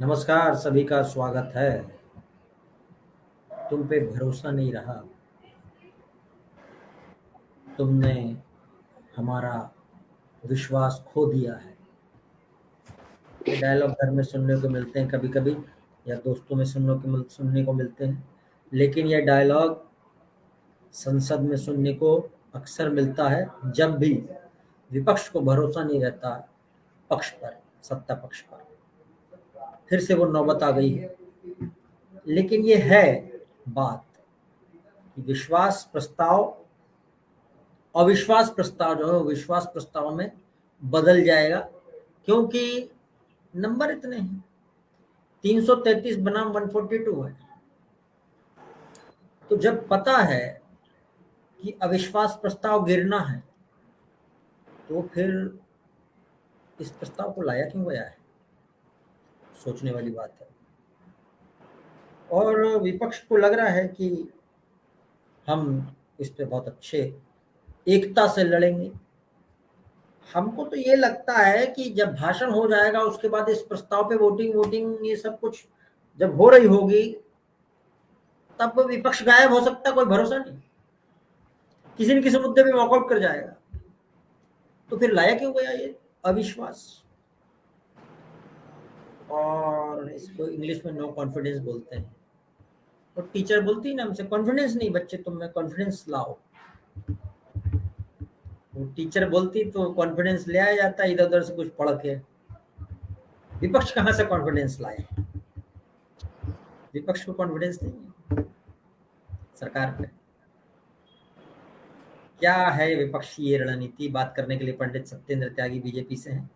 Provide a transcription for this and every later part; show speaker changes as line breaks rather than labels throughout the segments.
नमस्कार, सभी का स्वागत है। तुम पे भरोसा नहीं रहा, तुमने हमारा विश्वास खो दिया है। ये डायलॉग घर में सुनने को मिलते हैं कभी-कभी, या दोस्तों में सुनने को मिलते हैं। लेकिन ये डायलॉग संसद में सुनने को अक्सर मिलता है, जब भी विपक्ष को भरोसा नहीं रहता पक्ष पर, सत्ता पक्ष पर। फिर से वो नौबत आ गई है। लेकिन ये है बात कि विश्वास प्रस्ताव अविश्वास प्रस्ताव जो है वो विश्वास प्रस्ताव में बदल जाएगा, क्योंकि नंबर इतने हैं। 333 बनाम 142 है। तो जब पता है कि अविश्वास प्रस्ताव गिरना है, तो फिर इस प्रस्ताव को लाया क्यों गया है? सोचने वाली बात है। और विपक्ष को लग रहा है कि हम इस पे बहुत अच्छे एकता से लड़ेंगे। हमको तो ये लगता है कि जब भाषण हो जाएगा उसके बाद इस प्रस्ताव पे वोटिंग ये सब कुछ जब हो रही होगी, तब विपक्ष गायब हो सकता है, कोई भरोसा नहीं। किसी न किसी मुद्दे पे वॉकआउट कर जाएगा। तो फिर लाया क्यों गया ये अविश्वास? और इसको इंग्लिश में नो कॉन्फिडेंस बोलते हैं। और टीचर बोलती है ना हमसे, कॉन्फिडेंस नहीं बच्चे, तुम में कॉन्फिडेंस लाओ। वो टीचर बोलती तो कॉन्फिडेंस ले आया जाता इधर उधर से कुछ पढ़ के। विपक्ष कहाँ से कॉन्फिडेंस लाए? विपक्ष को कॉन्फिडेंस नहीं है सरकार पे। क्या है विपक्षी ये रणनीति? बात करने के लिए पंडित सत्येंद्र त्यागी बीजेपी से हैं,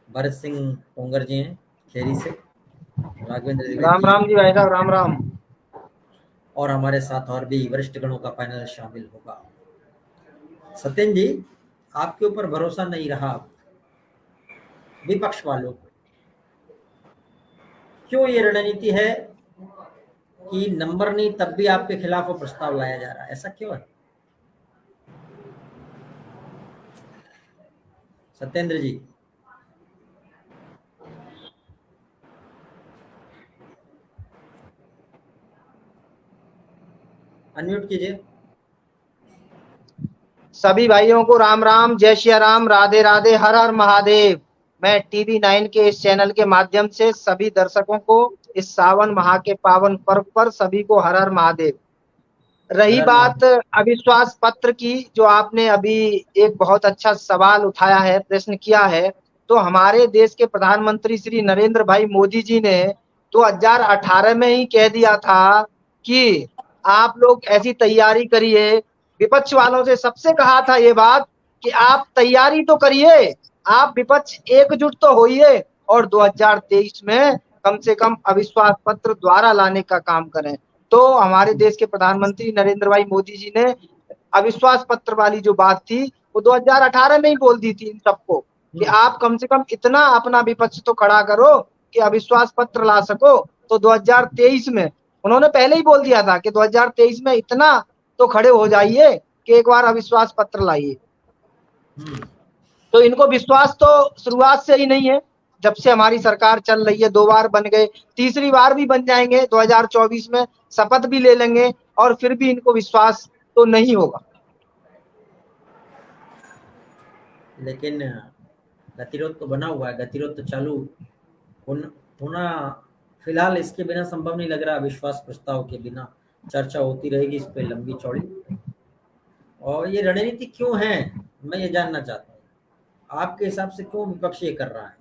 भरत सिंह टोंगर जी हैं खेरी से, राघवेंद्र द्विवेदी
राम
जी,
राम जी भाई साहब, राम राम।
और हमारे साथ और भी वरिष्ठ गणों का पैनल शामिल होगा। सत्येंद्र जी, आपके ऊपर भरोसा नहीं रहा विपक्ष वालों को। क्यों ये रणनीति है कि नंबर नहीं तब भी आपके खिलाफ वो प्रस्ताव लाया जा रहा है? ऐसा क्यों है सत्येंद्र जी? अनम्यूट कीजिए।
सभी भाइयों को राम राम, जय श्री राम, राधे राधे, हर हर महादेव। मैं टीवी 9 के इस चैनल के माध्यम से सभी दर्शकों को इस सावन माह के पावन पर्व पर सभी को हर हर महादेव।
हर
रही
हर
बात
महादेव।
अविश्वास पत्र की, जो आपने अभी एक बहुत अच्छा सवाल उठाया है, प्रश्न किया है, तो हमारे देश के प्रधानमंत्री श्री नरेंद्र भाई मोदी जी ने 2018 में ही कह दिया था कि आप लोग ऐसी तैयारी करिए। विपक्ष वालों से सबसे कहा था ये बात कि आप तैयारी तो करिए, आप विपक्ष एकजुट तो होइए और 2023 में कम से कम अविश्वास पत्र द्वारा लाने का काम करें। तो हमारे देश के प्रधानमंत्री नरेंद्र भाई मोदी जी ने अविश्वास पत्र वाली जो बात थी वो 2018 में ही बोल दी थी इन सबको कि आप कम से कम इतना अपना विपक्ष तो खड़ा करो कि अविश्वास पत्र ला सको। तो 2023 में उन्होंने पहले ही बोल दिया था कि 2023 में इतना तो खड़े हो जाइए कि एक बार अविश्वास पत्र लाइए। तो इनको विश्वास तो शुरुआत से ही नहीं है। जब से हमारी सरकार चल रही है, 2 बार बन गए, तीसरी बार भी बन जाएंगे, 2024 में शपथ भी ले लेंगे और फिर भी इनको विश्वास तो नहीं होगा।
लेकिन गतिरोध तो बना हुआ है, गतिरोध तो चालू होना फिलहाल इसके बिना संभव नहीं लग रहा। विश्वास प्रस्ताव के बिना चर्चा होती रहेगी इस पे लंबी चौड़ी। और ये रणनीति क्यों है, मैं ये जानना चाहता हूँ। आपके हिसाब से क्यों विपक्ष ये कर रहा है?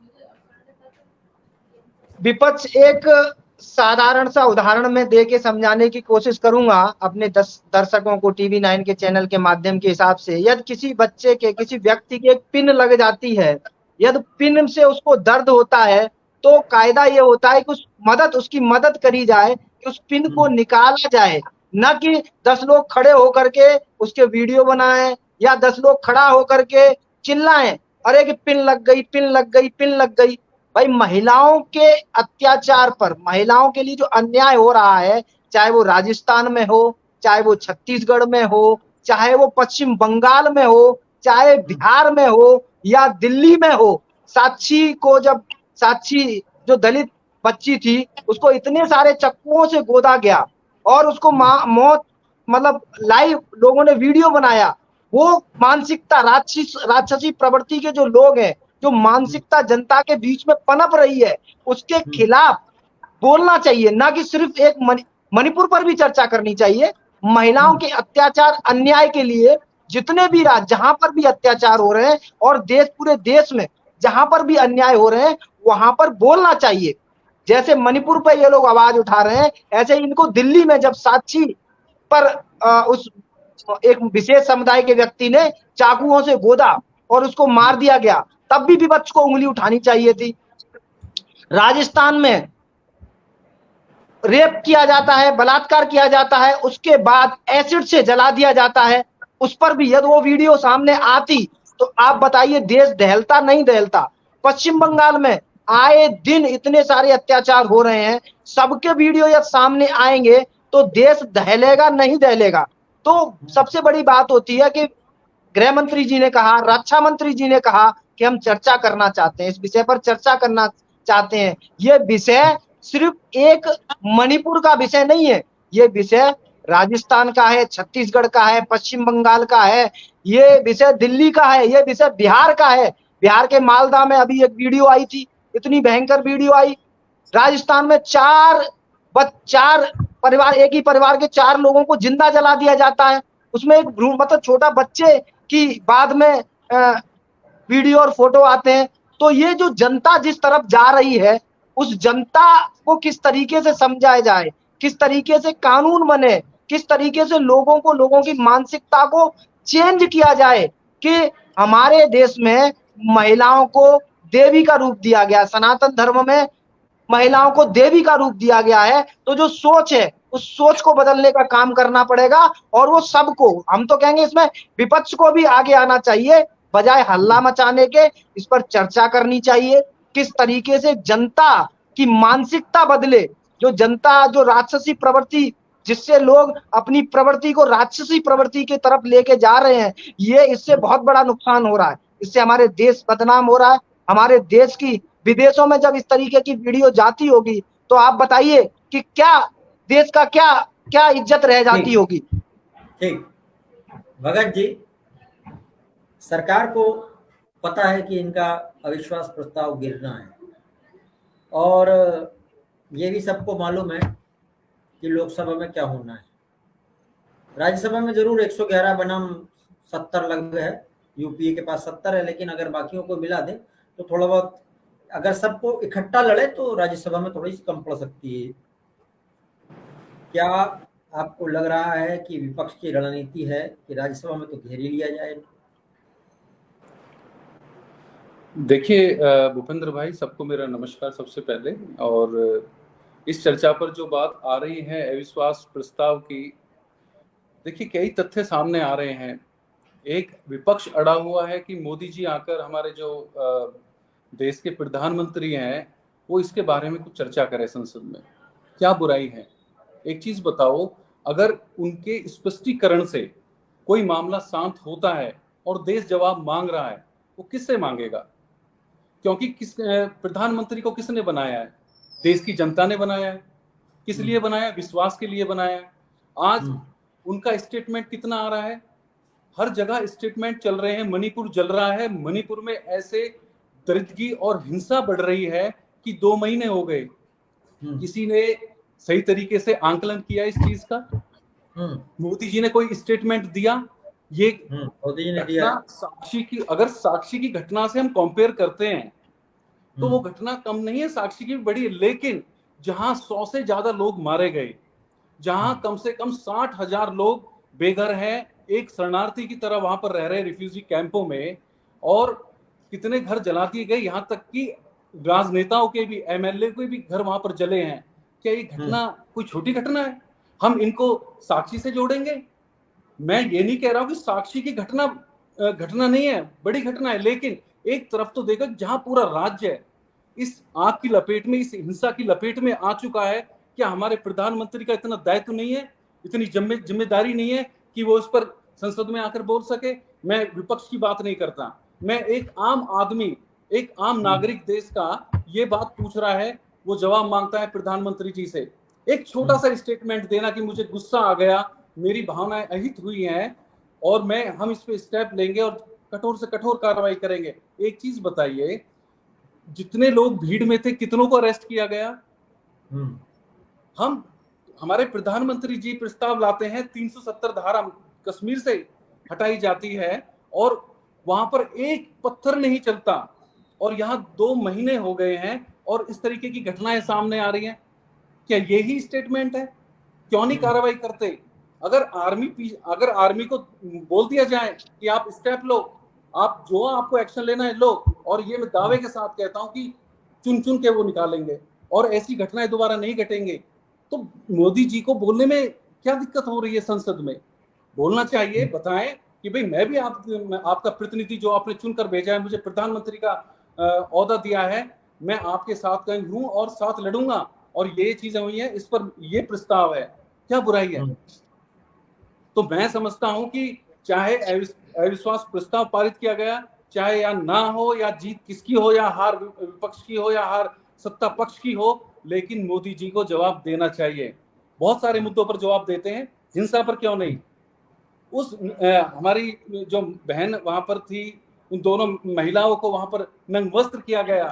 विपक्ष एक साधारण सा उदाहरण में दे के समझाने की कोशिश करूंगा अपने दर्शकों को टीवी 9 के चैनल के माध्यम के हिसाब से। यदि किसी बच्चे के, किसी व्यक्ति की एक पिन लग जाती है, यदि पिन से उसको दर्द होता है, तो कायदा ये होता है कि उसकी मदद करी जाए कि उस पिन को निकाला जाए, न कि 10 लोग खड़े होकर के उसके वीडियो बनाएं या 10 लोग खड़ा होकर के चिल्लाएं, अरे कि पिन लग गई, पिन लग गई, पिन लग गई। भाई, महिलाओं के अत्याचार पर, महिलाओं के लिए जो अन्याय हो रहा है, चाहे वो राजस्थान में हो, चाहे वो छत्तीसगढ़ में हो, चाहे वो पश्चिम बंगाल में हो, चाहे बिहार में हो या दिल्ली में हो। साक्षी को जब साक्षी जो दलित बच्ची थी, उसको इतने सारे चक्कुओं से गोदा गया और उसको मौत, मतलब लाइव लोगों ने वीडियो बनाया। वो मानसिकता, राक्षसी प्रवृत्ति के जो लोग हैं, जो मानसिकता जनता के बीच में पनप रही है, उसके खिलाफ बोलना चाहिए। ना कि सिर्फ एक मणिपुर पर भी चर्चा करनी चाहिए। महिलाओं के अत्याचार, अन्याय के लिए जितने भी राज्य जहां पर भी अत्याचार हो रहे हैं और पूरे देश में जहां पर भी अन्याय हो रहे हैं, वहां पर बोलना चाहिए। जैसे मणिपुर पर ये लोग आवाज उठा रहे हैं, ऐसे ही इनको दिल्ली में जब साक्षी पर उस एक विशेष समुदाय के व्यक्ति ने चाकुओं से गोदा और उसको मार दिया गया, तब भी विपक्ष को उंगली उठानी चाहिए थी। राजस्थान में रेप किया जाता है, बलात्कार किया जाता है, उसके बाद एसिड से जला दिया जाता है, उस पर भी यदि वो वीडियो सामने आती तो आप बताइए देश दहलता नहीं दहलता। पश्चिम बंगाल में आए दिन इतने सारे अत्याचार हो रहे हैं, सबके वीडियो यदि सामने आएंगे तो देश दहलेगा नहीं दहलेगा। तो सबसे बड़ी बात होती है कि गृह मंत्री जी ने कहा, रक्षा मंत्री जी ने कहा कि हम चर्चा करना चाहते हैं, इस विषय पर चर्चा करना चाहते हैं। ये विषय सिर्फ एक मणिपुर का विषय नहीं है, ये विषय राजस्थान का है, छत्तीसगढ़ का है, पश्चिम बंगाल का है, ये विषय दिल्ली का है, ये विषय बिहार का है। बिहार के मालदा में अभी एक वीडियो आई थी, इतनी भयंकर वीडियो आई। राजस्थान में चार परिवार, एक ही परिवार के 4 लोगों को जिंदा जला दिया जाता है। उसमें एक भ्रूण, मतलब छोटा बच्चे की बाद में वीडियो और फोटो आते हैं। तो ये जो जनता जिस तरफ जा रही है, उस जनता को किस तरीके से समझाया जाए, किस तरीके से कानून बने, किस तरीके से लोगों की मानसिकता को चेंज किया जाए कि हमारे देश में महिलाओं को देवी का रूप दिया गया, सनातन धर्म में महिलाओं को देवी का रूप दिया गया है। तो जो सोच है, उस सोच को बदलने का काम करना पड़ेगा और वो सबको, हम तो कहेंगे इसमें विपक्ष को भी आगे आना चाहिए, बजाय हल्ला मचाने के इस पर चर्चा करनी चाहिए। किस तरीके से जनता की मानसिकता बदले, जो जनता, जो राक्षसी प्रवृत्ति, जिससे लोग अपनी प्रवृत्ति को राक्षसी प्रवृत्ति की तरफ लेके जा रहे हैं, ये इससे बहुत बड़ा नुकसान हो रहा है। इससे हमारे देश बदनाम हो रहा है। हमारे देश की विदेशों में जब इस तरीके की वीडियो जाती होगी तो आप बताइए कि क्या देश का क्या इज्जत रह जाती होगी।
ठीक, भगत जी, सरकार को पता है कि इनका अविश्वास प्रस्ताव गिरना है और ये भी सबको मालूम है कि लोकसभा में क्या होना है। राज्यसभा में जरूर 111 बनाम 70 लगभग है, यूपीए के पास 70 है, लेकिन अगर बाकियों को मिला दे तो थोड़ा बहुत, अगर सबको इकट्ठा लड़े तो राज्यसभा में थोड़ी सी कम पड़ सकती है। क्या आपको लग रहा है कि विपक्ष की रणनीति है कि राज्यसभा में तो घेर ही लिया जाए?
देखिए भूपेंद्र भाई, सबको मेरा नमस्कार सबसे पहले। और इस चर्चा पर जो बात आ रही है अविश्वास प्रस्ताव की, देखिए कई तथ्य सामने आ रहे हैं। एक, विपक्ष अड़ा हुआ है कि मोदी जी आकर हमारे जो देश के प्रधानमंत्री हैं वो इसके बारे में कुछ चर्चा करें संसद में, क्या बुराई है? एक चीज बताओ, अगर उनके स्पष्टीकरण से कोई मामला शांत होता है और देश जवाब मांग रहा है, वो किससे मांगेगा? क्योंकि प्रधानमंत्री को किसने बनाया है? देश की जनता ने बनाया है। किस लिए बनाया? विश्वास के लिए बनाया है। आज उनका स्टेटमेंट कितना आ रहा है? हर जगह स्टेटमेंट चल रहे हैं, मणिपुर जल रहा है, मणिपुर में ऐसे दरिद्रगी और हिंसा बढ़ रही है कि 2 महीने हो गए। किसी ने सही तरीके से आंकलन किया इस चीज का? मोदी जी ने कोई स्टेटमेंट दिया? ये
मोदी जी ने दिया।
साक्षी की, अगर साक्षी की घटना से हम कंपेयर करते हैं तो वो घटना कम नहीं है, साक्षी की भी बड़ी है, लेकिन जहां 100 से ज्यादा लोग मारे गए, जहां कम से कम 60,000 लोग बेघर हैं, एक शरणार्थी की तरह वहां पर रह रहे रिफ्यूजी कैंपों में, और कितने घर जला दिए गए, यहां तक कि राजनेताओं के भी, एमएलए के भी घर वहां पर जले हैं। क्या ये घटना कोई छोटी घटना है? हम इनको साक्षी से जोड़ेंगे? मैं ये नहीं कह रहा हूं कि साक्षी की घटना नहीं है, बड़ी घटना है, लेकिन एक तरफ तो देखो जहां पूरा राज्य इस आग की लपेट में, इस हिंसा की लपेट में आ चुका है, क्या हमारे प्रधानमंत्री का इतना दायित्व नहीं है, इतनी जिम्मेदारी नहीं है कि वो इस पर संसद में आकर बोल सके? मैं विपक्ष की बात नहीं करता, मैं एक आम आदमी, एक आम नागरिक देश का ये बात पूछ रहा है वो जवाब मांगता है प्रधानमंत्री जी से। एक छोटा सा स्टेटमेंट देना कि मुझे गुस्सा आ गया, मेरी भावनाएं अहित हुई हैं और हम इस पे स्टेप लेंगे और कठोर से कठोर कार्रवाई करेंगे। एक चीज बताइए, जितने लोग भीड़ में थे कितनों को अरेस्ट किया गया? हमारे प्रधानमंत्री जी प्रस्ताव लाते हैं, 370 धारा कश्मीर से हटाई जाती है और वहां पर एक पत्थर नहीं चलता, और यहाँ 2 महीने हो गए हैं और इस तरीके की घटनाएं सामने आ रही हैं। क्या यही स्टेटमेंट है? क्यों नहीं कार्रवाई करते? अगर आर्मी को बोल दिया जाए कि आप स्टेप लो, आप जो आपको एक्शन लेना है लो, और ये मैं दावे के साथ कहता हूं कि चुन चुन के वो निकालेंगे और ऐसी घटनाएं दोबारा नहीं घटेंगे, तो मोदी जी को बोलने में क्या दिक्कत हो रही है? संसद में बोलना चाहिए, बताएं कि भाई मैं भी आपका प्रतिनिधि जो आपने चुनकर भेजा है, मुझे प्रधानमंत्री का ओहदा दिया है, मैं आपके साथ कहीं हूं और साथ लड़ूंगा, और ये चीजें हुई हैं, इस पर ये प्रस्ताव है, क्या बुराई है? तो मैं समझता हूं कि चाहे अविश्वास प्रस्ताव पारित किया गया, चाहे या ना हो, या जीत किसकी हो, या हार विपक्ष की हो, या हार सत्ता पक्ष की हो, लेकिन मोदी जी को जवाब देना चाहिए। बहुत सारे मुद्दों पर जवाब देते हैं, हिंसा पर क्यों नहीं? उस हमारी जो बहन वहां पर थी, उन दोनों महिलाओं को वहां पर नंग वस्त्र किया गया,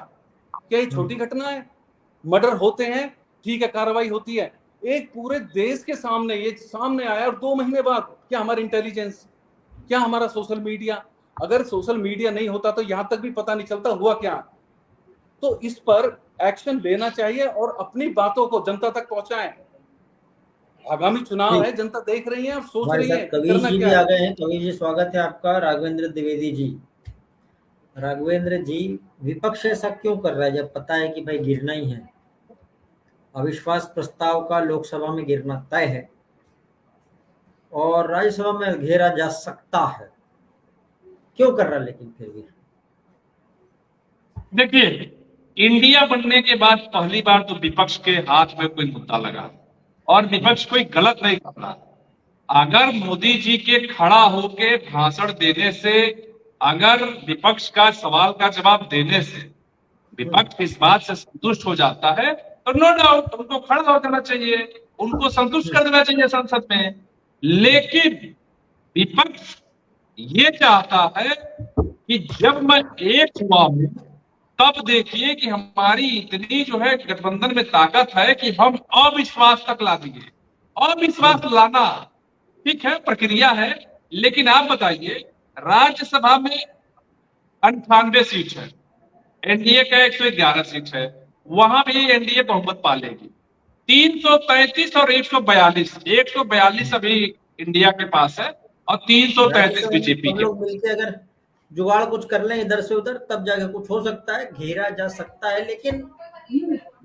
क्या ये छोटी घटना है? मर्डर होते हैं, ठीक है, कार्रवाई होती है, एक पूरे देश के सामने ये सामने आया, और 2 महीने बाद क्या हमारी इंटेलिजेंस, क्या हमारा सोशल मीडिया, अगर सोशल मीडिया नहीं होता तो यहां तक भी पता नहीं चलता हुआ क्या। तो इस पर एक्शन लेना चाहिए और अपनी बातों को जनता तक पहुंचाएं। आगामी चुनाव है, जनता देख रही है, सोच रही है
कविर जी भी आ गए हैं। कविर जी, स्वागत है आपका। राघवेंद्र द्विवेदी जी, राघवेंद्र जी, विपक्ष ऐसा क्यों कर रहा है जब पता है कि भाई गिरना ही है? अविश्वास प्रस्ताव का लोकसभा में गिरना तय है और राज्यसभा में घेरा जा सकता है, क्यों कर रहा है? लेकिन फिर भी
देखिए, इंडिया बनने के बाद पहली बार तो विपक्ष के हाथ में कोई मुद्दा लगा, और विपक्ष कोई गलत नहीं कर रहा। अगर मोदी जी के खड़ा होके भाषण देने से, अगर विपक्ष का सवाल का जवाब देने से विपक्ष इस बात से संतुष्ट हो जाता है, तो नो डाउट उनको खड़ा हो जाना चाहिए, उनको संतुष्ट कर देना चाहिए संसद में। लेकिन विपक्ष ये चाहता है कि जब मैं एक हुआ हूं, तब देखिए कि हमारी इतनी जो है गठबंधन में ताकत है कि हम अविश्वास तक ला दिए। अविश्वास लाना ठीक है, प्रक्रिया है, लेकिन आप बताइए, राज्यसभा में 98 सीट है, एनडीए का 111 सीट है, वहां भी एनडीए बहुमत पालेगी। 333 और 142 अभी इंडिया के पास है और 333 बीजेपी के।
लोग मिलकर अगर जुगाड़ कुछ कर लें इधर से उधर, तब जाके कुछ हो सकता है, घेरा जा सकता है। लेकिन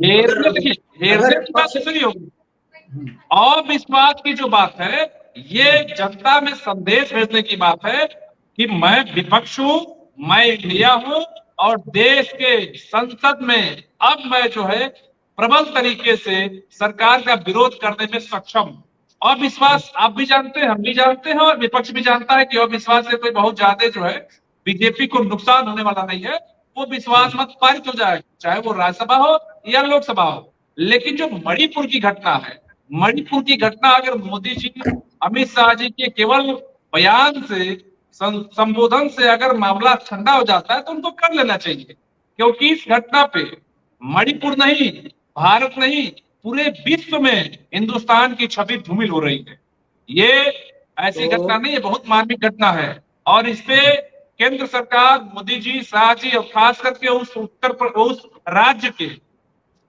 घेरने की बात नहीं होगी। अविश्वास की जो बात है, ये जनता में संदेश भेजने की बात है कि मैं विपक्ष हूं, मैं इंडिया हूं, और देश के संसद में अब मैं जो है प्रबल तरीके से सरकार का विरोध करने में सक्षम। अविश्वास आप भी जानते हैं, हम भी जानते हैं, और विपक्ष भी जानता है कि अविश्वास से कोई बहुत ज्यादा जो है बीजेपी को नुकसान होने वाला नहीं है। वो विश्वास मत पारित हो जाएगा, चाहे वो राज्यसभा हो या लोकसभा हो। लेकिन जो मणिपुर की घटना है, मणिपुर की घटना अगर मोदी जी, अमित शाह जी के केवल बयान से, संबोधन से अगर मामला ठंडा हो जाता है तो उनको कर लेना चाहिए, क्योंकि इस घटना पे मणिपुर नहीं, भारत नहीं, पूरे विश्व में हिंदुस्तान की छवि धूमिल हो रही है। ये ऐसी घटना नहीं, ये बहुत मार्मिक घटना है, और इसपे केंद्र सरकार, मोदी जी, शाह जी, और खास करके उस राज्य के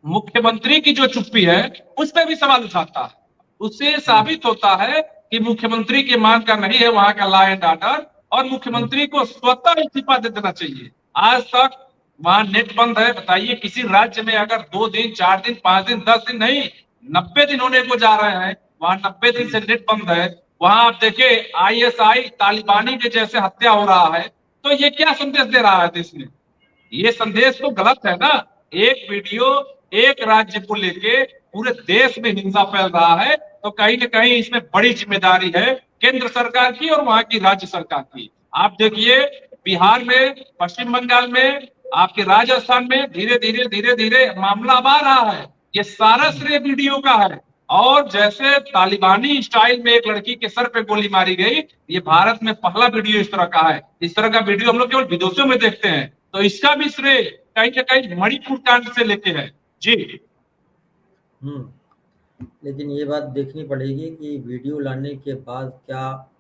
मुख्यमंत्री की जो चुप्पी है, उस पर भी सवाल उठाता है। उससे साबित होता है कि मुख्यमंत्री के मान का नहीं है वहां का लॉ एंड ऑर्डर, और मुख्यमंत्री को स्वतः इस्तीफा दे देना चाहिए। आज तक वहां नेट बंद है। बताइए, किसी राज्य में अगर 2 दिन, 4 दिन, 5 दिन, 10 दिन नहीं, 90 दिन होने को जा रहे हैं, वहां 90 दिन से नेट बंद है। वहां आप देखे ISI तालिबानी के जैसे हत्या हो रहा है, तो ये क्या संदेश दे रहा है देश में? ये संदेश तो गलत है ना। एक वीडियो एक राज्य को लेके पूरे देश में हिंसा फैल रहा है, तो कहीं ना कहीं इसमें बड़ी जिम्मेदारी है केंद्र सरकार की और वहां की राज्य सरकार की। आप देखिए, बिहार में, पश्चिम बंगाल में आपके राजस्थान में धीरे धीरे मामला अब आ रहा है। ये सारा श्रेय वीडियो का है। और जैसे तालिबानी स्टाइल में एक लड़की के सर पे गोली मारी गई, ये भारत में पहला वीडियो इस तरह का है। इस तरह का वीडियो हम लोग केवल विदेशों में देखते हैं, तो इसका भी श्रेय कहीं ना कहीं मणिपुर कांड से लेके है जी।
लेकिन ये बात देखनी पड़ेगी कि वीडियो लाने के बाद क्या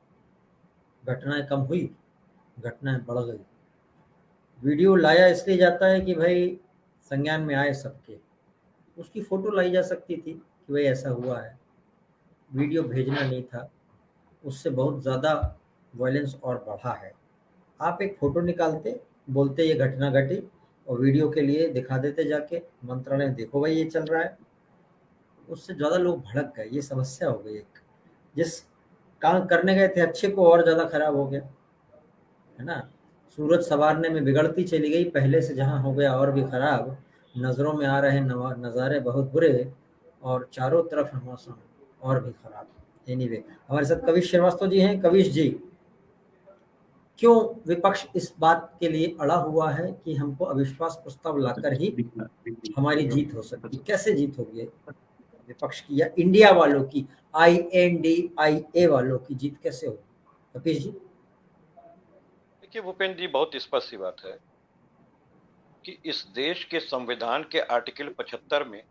घटनाएं कम हुई, घटनाएं बढ़ गई। वीडियो लाया इसलिए जाता है कि भाई संज्ञान में आए सबके, उसकी फोटो लाई जा सकती थी कि भाई ऐसा हुआ है, वीडियो भेजना नहीं था, उससे बहुत ज़्यादा वायलेंस और बढ़ा है। आप एक फ़ोटो निकालते, बोलते ये घटना घटी और वीडियो के लिए दिखा देते जाके मंत्रालय, देखो भाई ये चल रहा है, उससे ज़्यादा लोग भड़क गए। ये समस्या हो गई। एक जिस काम करने गए थे अच्छे को और ज़्यादा खराब हो गया, है ना। सूरज संवारने में बिगड़ती चली गई, पहले से जहाँ हो गया और भी खराब। नज़रों में आ रहे नज़ारे बहुत बुरे और चारों तरफ मौसम और भी खराब। एनीवे, हमारे साथ कविश श्रीवास्तव जी हैं। कविश जी, क्यों विपक्ष इस बात के लिए अड़ा हुआ है कि हमको अविश्वास प्रस्ताव लाकर ही हमारी जीत हो सकती? कैसे जीत होगी विपक्ष की या इंडिया वालों की, INDIA वालों की जीत कैसे होगी? कपिश जी।
देखिए भूपेंद्र जी, बहुत स्पष्ट सी बात है कि इस देश के संविधान के आर्टिकल 75 में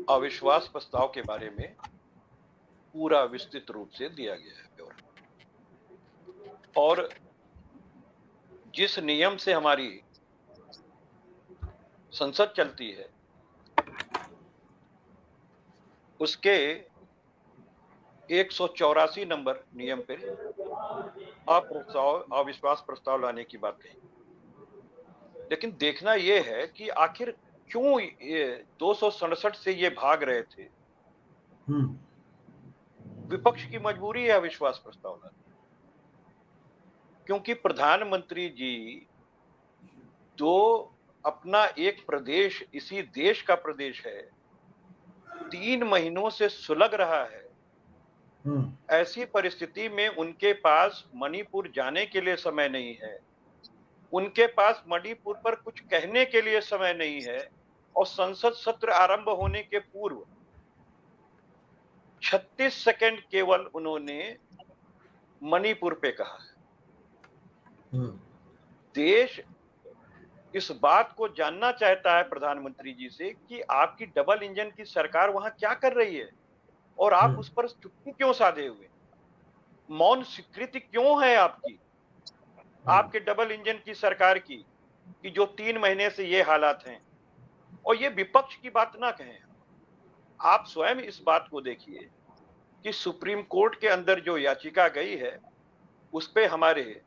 अविश्वास प्रस्ताव के बारे में पूरा विस्तृत रूप से दिया गया है ब्यौरा। और जिस नियम से हमारी संसद चलती है उसके 184 नंबर नियम पे अविश्वास प्रस्ताव लाने की बात कही। लेकिन देखना यह है कि आखिर क्यों 267 से ये भाग रहे थे। विपक्ष की मजबूरी है अविश्वास प्रस्ताव लाना, क्योंकि प्रधानमंत्री जी जो अपना एक प्रदेश, इसी देश का प्रदेश है, 3 महीनों से सुलग रहा है। ऐसी परिस्थिति में उनके पास मणिपुर जाने के लिए समय नहीं है, उनके पास मणिपुर पर कुछ कहने के लिए समय नहीं है। और संसद सत्र आरंभ होने के पूर्व 36 सेकंड केवल उन्होंने मणिपुर पे कहा है। देश इस बात को जानना चाहता है प्रधानमंत्री जी से कि आपकी डबल इंजन की सरकार वहां क्या कर रही है और आप उस पर चुप्पी क्यों साधे हुए, मौन स्वीकृति क्यों है आपकी, आपके डबल इंजन की सरकार की, कि जो 3 महीने से ये हालात हैं। और ये विपक्ष की बात ना कहें, आप स्वयं इस बात को देखिए कि सुप्रीम कोर्ट के अंदर जो याचिका गई है उस पे हमारे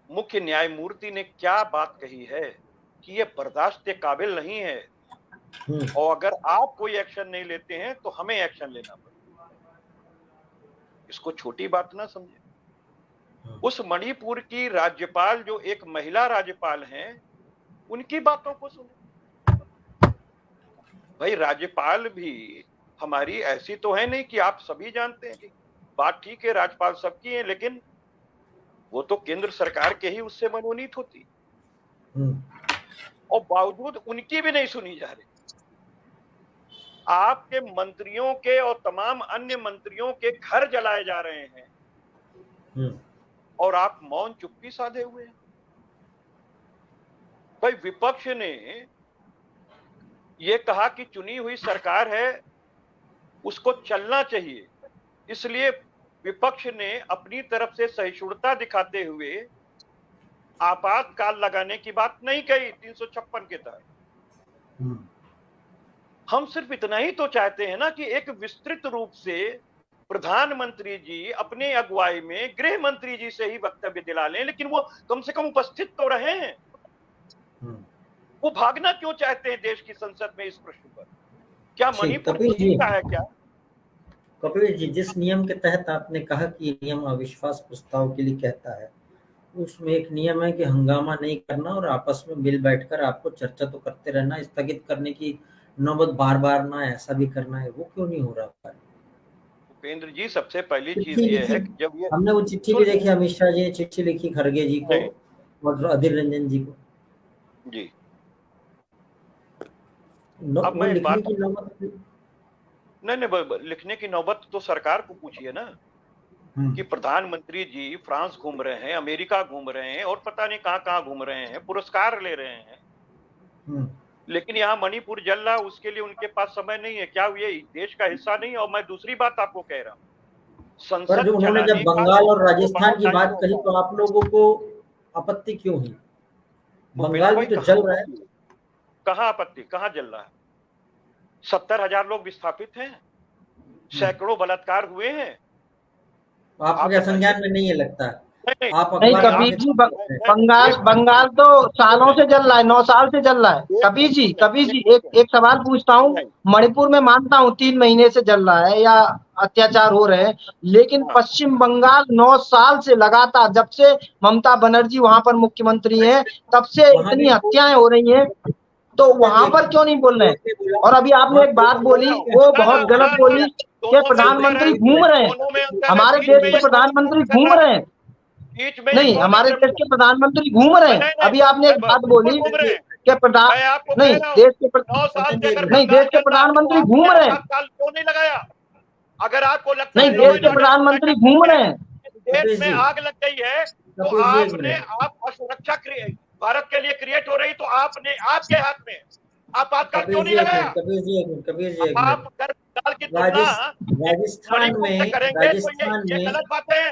मुख्य न्यायमूर्ति ने क्या बात कही है कि ये बर्दाश्त के काबिल नहीं है और अगर आप कोई एक्शन नहीं लेते हैं तो हमें एक्शन लेना पड़ेगा। इसको छोटी बात ना समझे। उस मणिपुर की राज्यपाल जो एक महिला राज्यपाल हैं, उनकी बातों को सुने। भाई राज्यपाल भी हमारी ऐसी तो है नहीं कि आप सभी जानते हैं कि बात ठीक है, राज्यपाल सबकी है, लेकिन वो तो केंद्र सरकार के ही उससे मनोनीत होती और बावजूद उनकी भी नहीं सुनी जा रही। आपके मंत्रियों के और तमाम अन्य मंत्रियों के घर जलाए जा रहे हैं और आप मौन चुप्पी साधे हुए हैं। भाई विपक्ष ने ये कहा कि चुनी हुई सरकार है, उसको चलना चाहिए, इसलिए विपक्ष ने अपनी तरफ से सहिष्णुता दिखाते हुए आपातकाल लगाने की बात नहीं कही 356 के तहत। हम सिर्फ इतना ही तो चाहते हैं ना कि एक विस्तृत रूप से प्रधानमंत्री जी अपने अगुवाई में गृह मंत्री जी से ही वक्तव्य दिला लें, लेकिन वो कम से कम उपस्थित तो रहे हैं। वो भागना क्यों चाहते हैं देश की संसद में इस प्रश्न पर? क्या मणिपुर का है क्या?
कपिल जी, जिस नियम के तहत आपने कहा कि नियम अविश्वास प्रस्ताव के लिए कहता है, उसमें एक नियम है कि हंगामा नहीं करना और आपस में मिल बैठकर आपको चर्चा तो करते रहना, स्थगित करने की नौबत बार बार ना ऐसा भी करना है। वो क्यों नहीं हो रहा है?
उपेंद्र जी, सबसे पहली चीज ये है कि जब
हमने वो चिट्ठी भी देखी, अमित शाह जी ने चिट्ठी लिखी खड़गे जी को और अधीर रंजन जी को,
जी।
अब
मैं
लिखने
बात
की नौबत
नहीं, लिखने की नौबत तो सरकार को पूछिए ना, कि प्रधानमंत्री जी फ्रांस घूम रहे हैं, अमेरिका घूम रहे हैं और पता नहीं कहां घूम रहे हैं, पुरस्कार ले रहे हैं, लेकिन यहाँ मणिपुर जल रहा, उसके लिए उनके पास समय नहीं है। क्या ये देश का हिस्सा नहीं है? और मैं दूसरी बात आपको कह रहा हूँ,
पर जो उन्होंने जब बंगाल और राजस्थान की बात कही तो आप लोगों को आपत्ति क्यों हुई? बंगाल भी तो जल रहा है।
कहाँ आपत्ति, कहाँ जल रहा है? 70,000 लोग विस्थापित हैं, सैकड़ों बलात्कार हुए हैं।
आपके संज्ञान में नहीं है लगता?
आप नहीं कबीर जी, बंगाल तो सालों से जल रहा है, 9 साल से जल रहा है। कबीर जी एक सवाल पूछता हूँ, मणिपुर में मानता हूँ 3 महीने से जल रहा है या अत्याचार हो रहे हैं, लेकिन पश्चिम बंगाल 9 साल से लगातार, जब से ममता बनर्जी वहां पर मुख्यमंत्री है, तब से इतनी हत्याएं हो रही हैं, तो वहां पर क्यों नहीं बोल रहे हैं? और अभी आपने एक बात बोली, वो बहुत गलत बोली कि प्रधानमंत्री घूम रहे हैं, हमारे देश के प्रधानमंत्री घूम रहे हैं। नहीं, हमारे देश के प्रधानमंत्री घूम रहे हैं। अभी आपने एक बात बोली कि नहीं, देश के प्रधानमंत्री घूम रहे हैं।
क्यों नहीं लगाया? अगर आपको लगता
नहीं, देश के प्रधानमंत्री घूम रहे हैं,
देश में आग लग गई है तो आप सुरक्षा भारत के लिए क्रिएट हो रही, तो आपने आपके हाथ में आपातकाल क्यों नहीं लगाया? आप डाल की
राजस्थान में
गलत बात है।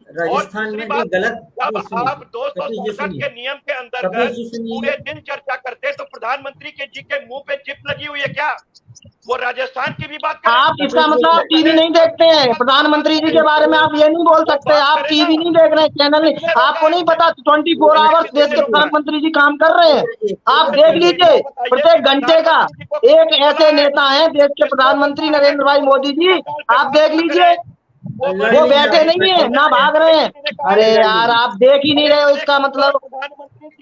राजस्थान में भी गलत।
जब आप 267 के नियम के अंतर्गत पूरे दिन चर्चा करते तो प्रधानमंत्री के जी के मुंह पे चिप लगी हुई है क्या? वो राजस्थान की भी बात
आप इसका मतलब आप टीवी नहीं देखते हैं? प्रधानमंत्री जी के बारे में आप ये नहीं बोल सकते, आप टीवी नहीं देख रहे हैं, चैनल नहीं, आपको नहीं पता 24 आवर्स देश के प्रधानमंत्री जी काम कर रहे हैं? आप देख लीजिए, प्रत्येक घंटे का एक ऐसे नेता है देश के प्रधानमंत्री नरेंद्र भाई मोदी जी, आप देख लीजिए, वो बैठे नहीं है ना भाग रहे हैं। अरे यार, आप देख ही नहीं रहे हो, इसका मतलब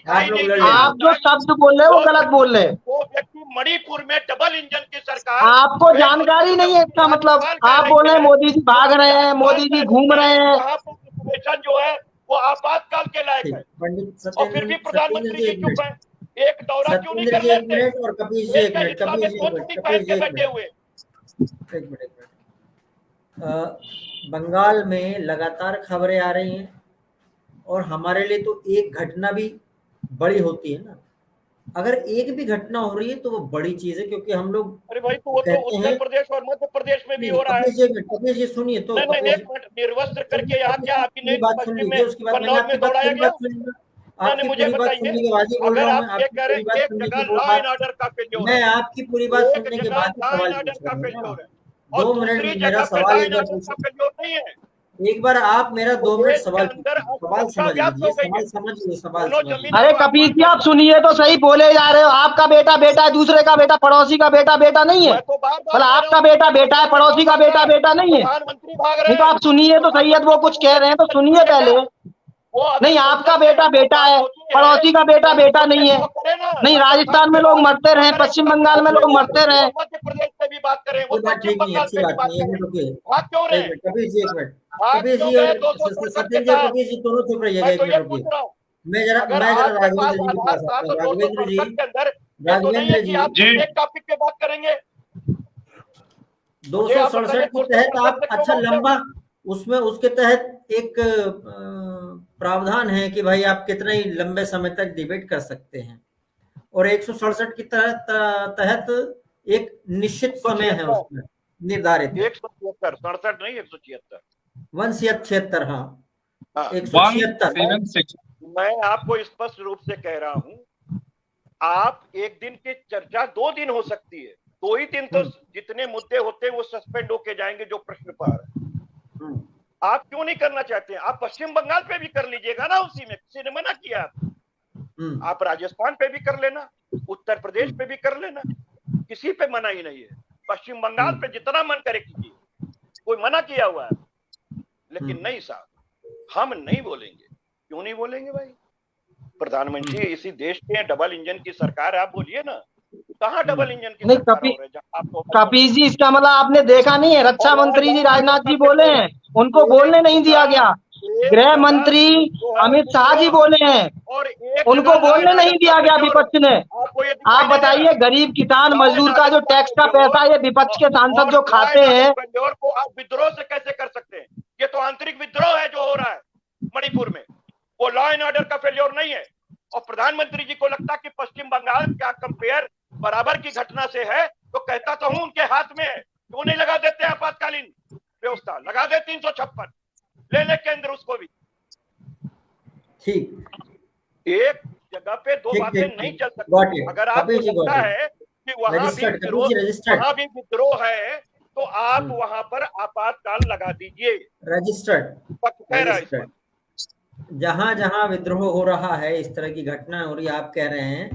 आप जो शब्द बोल रहे हो वो गलत बोल रहे हैं।
वो व्यक्ति मणिपुर में डबल इंजन की सरकार,
आपको जानकारी नहीं है इसका मतलब। आप बोल रहे हैं मोदी जी भाग रहे हैं, मोदी जी घूम रहे हैं,
जो है वो आपातकाल के लायक है, और फिर भी प्रधानमंत्री जी चुप है। एक दौरा क्यों नहीं कर लेते?
और कबीर जी एक मिनट। बंगाल में लगातार खबरें आ रही हैं और हमारे लिए तो एक घटना भी बड़ी होती है ना। अगर एक भी घटना हो रही है तो वो बड़ी चीज है, क्योंकि हम लोग
अरे भाई, तो वो तो उत्तर प्रदेश और मध्य प्रदेश में भी हो रहा है।
कबीर जी सुनिए तो,
निर्वस्त्र करके यहाँ क्या आपकी
बात सुन लीजिए, उसके बाद मैंने आपकी बात
आपने मुझे बताइए, अगर आप ये कह रहे हैं एक जगह लॉ एंड ऑर्डर का फेल्योर,
मैं आपकी पूरी बात सुनने के बाद सवाल पूछ, 2 मिनट मेरा सवाल
नहीं है।
एक बार आप मेरा 2 मिनट सवाल समझ लीजिए, सवाल।
अरे कबीर जी, आप सुनिए तो सही, बोले जा रहे हो आपका बेटा बेटा है, दूसरे का बेटा, पड़ोसी का बेटा बेटा नहीं है। मतलब आपका बेटा बेटा है, पड़ोसी का बेटा बेटा नहीं है। नहीं तो आप सुनिए तो सही है, वो कुछ कह रहे हैं तो सुनिए पहले। नहीं, आपका बेटा बेटा है, पड़ोसी का बेटा बेटा नहीं है। नहीं, राजस्थान में लोग मरते रहे, पश्चिम बंगाल में लोग मरते रहे।
मध्य प्रदेश में भी बात करें, वो
ठीक नहीं, अच्छी बात नहीं है।
क्यों रहे?
कबीर जी एक मिनट, कबीर जी और सत्येंद्र जी, कबीर जी दोनों चुप रहिएगा, एक मिनट रुकिए। मैं जरा राघवेंद्र जी के पास आता हूं। राघवेंद्र जी
एक टॉपिक पे बात करेंगे।
267 के तहत आप अच्छा लंबा, उसमें उसके तहत एक प्रावधान है कि भाई आप कितना ही लंबे समय तक डिबेट कर सकते हैं, और 167 की तहत एक निश्चित समय है उसमें निर्धारित।
167 नहीं, 176
176, हाँ 176।
मैं आपको स्पष्ट रूप से कह रहा हूं, आप एक दिन की चर्चा 2 दिन हो सकती है, 2 ही दिन तो जितने मुद्दे होते हैं वो सस्पेंड होके जाएंगे जो प्रश्न पर है। आप क्यों नहीं करना चाहते हैं? आप पश्चिम बंगाल पे भी कर लीजिएगा ना, उसी में किसी ने मना किया? आप राजस्थान पे भी कर लेना, उत्तर प्रदेश पे भी कर लेना, किसी पे मना ही नहीं है। पश्चिम बंगाल पे जितना मन करे कीजिए, कोई मना किया हुआ है? लेकिन नहीं साहब, हम नहीं बोलेंगे। क्यों नहीं बोलेंगे भाई? प्रधानमंत्री इसी देश के डबल इंजन की सरकार, आप बोलिए ना, कहाँ डबल इंजन की सरकार हो रही है?
कपिल जी, इसका मतलब आपने देखा नहीं है, रक्षा मंत्री जी राजनाथ जी बोले हैं, उनको बोलने नहीं दिया गया गृह मंत्री अमित शाह जी बोले हैं,
और
उनको बोलने नहीं दिया गया विपक्ष ने। आप बताइए, गरीब किसान मजदूर का जो टैक्स का पैसा ये विपक्ष के सांसद जो खाते हैं,
को आप विद्रोह से कैसे कर सकते हैं? ये तो आंतरिक विद्रोह है जो हो रहा है मणिपुर में, वो लॉ एंड ऑर्डर का फेल्योर नहीं है। और प्रधानमंत्री जी को लगता है कि पश्चिम बंगाल का कंपेयर बराबर की घटना से है, तो कहता तो हूं उनके हाथ में है, क्यों नहीं लगा देते आपातकालीन व्यवस्था, लगा दे 356, ले ले केंद्र उसको भी।
ठीक,
एक जगह पे दो बातें नहीं चल सकती। अगर आपको लगता है कि वहां भी विद्रोह है तो आप वहां पर आपातकाल लगा दीजिए।
रजिस्टर्ड जहां जहां विद्रोह हो रहा है, इस तरह की घटना हो रही है, आप कह रहे हैं